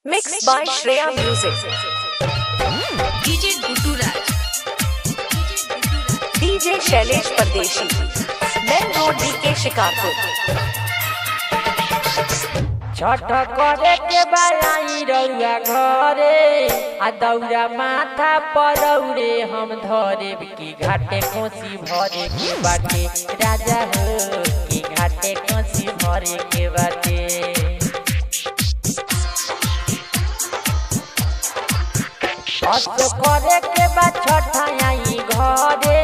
Mixed by Shreya Music. DJ Guddu Raj DJ Shailesh Pardesi. Main road DK Shikarpur. Chhath करे के बाई रउआ घरे आ दौरा माथा परौरे हम धरे की घाटे कोसी भरे के बाटे राजा हो की घाटे कोसी भरे के बाटे असो करे के बा छठाई घरे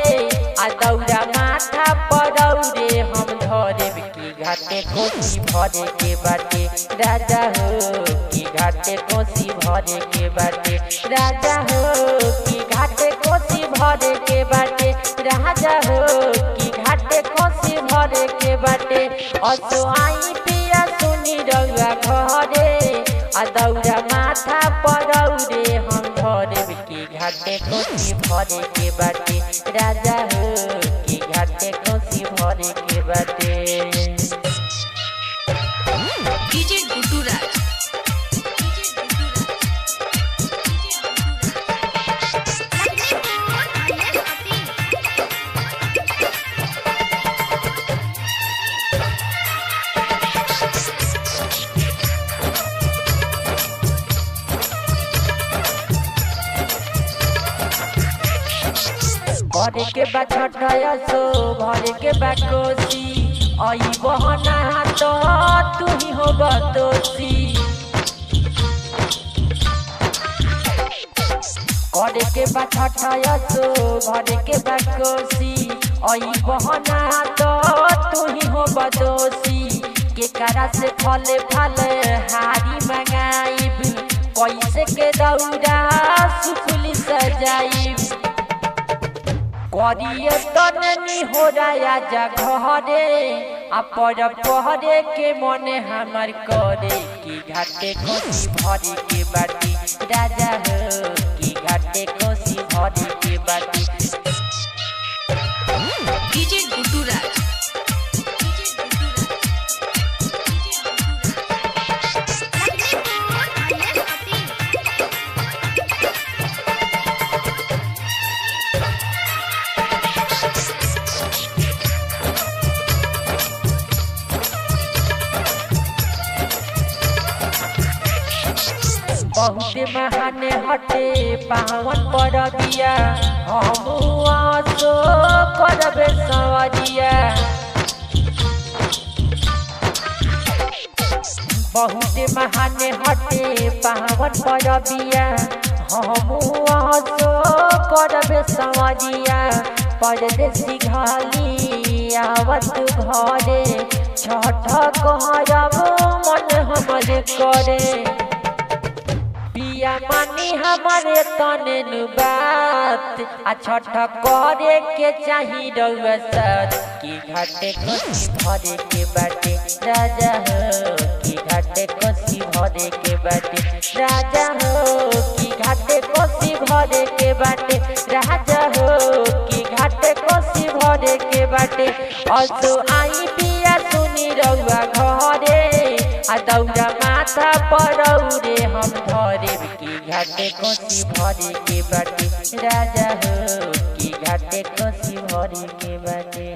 आ दौरा माथा परौरे हम धरे की घाटे कोसी भरे के बाटे राजा हो की घाटे कोसी भरे के बाटे राजा हो की घाटे कोसी भरे के बाटे राजा हो की घाटे कोसी भरे के बाटे असो आई पिया सुनी रउआ घरे आ दौरा माथा परौरे हम धरे की घाटे कोसी भरे के बाटे राजा हो की घाटे कोसी भरे के बाटे डीजे गुड्डू राज भरे के बा छठया सो भरे के बा कोसी आई बहना तो तू ही हो बतोसी करे के बा छठया सो भरे के बा कोसी आई बहना तो तू ही हो बतोसी के करा से फले फले हारी मंगाइब कैसे के दौरा सुफुली सजाइब करिए तननी हो राया जा घरे आ पर पहरे के मने हमर करे की घाटे कोसी भरे के बाटी राजा हो की घाटे कोसी भरे के बाटी डीजे गुड्डू राज बहुत महाने हटे पावन पर दिया हम आसो करबे सवरिया बहुत महाने हटे पावन पर दिया हम आसो करबे सवरिया परदेसी घाली आवत घरे छठ कहरब मन हमरे करे पिया मानी हमारे तने नु बात आ छठ करे के चाही रउआ साथ की घाटे कोसी भरे के बाटे राजा हो की घाटे कोसी भरे के बाटे राजा हो की घाटे कोसी भरे के बाटे राजा हो की घाटे कोसी भरे के बाटे असो आई पिया सुनी रउआ घरे आ दौरा माथा परौरे हम धरे की घाटे कोसी भरे के बाटे राजा हो की घाटे कोसी भरे के बाटे।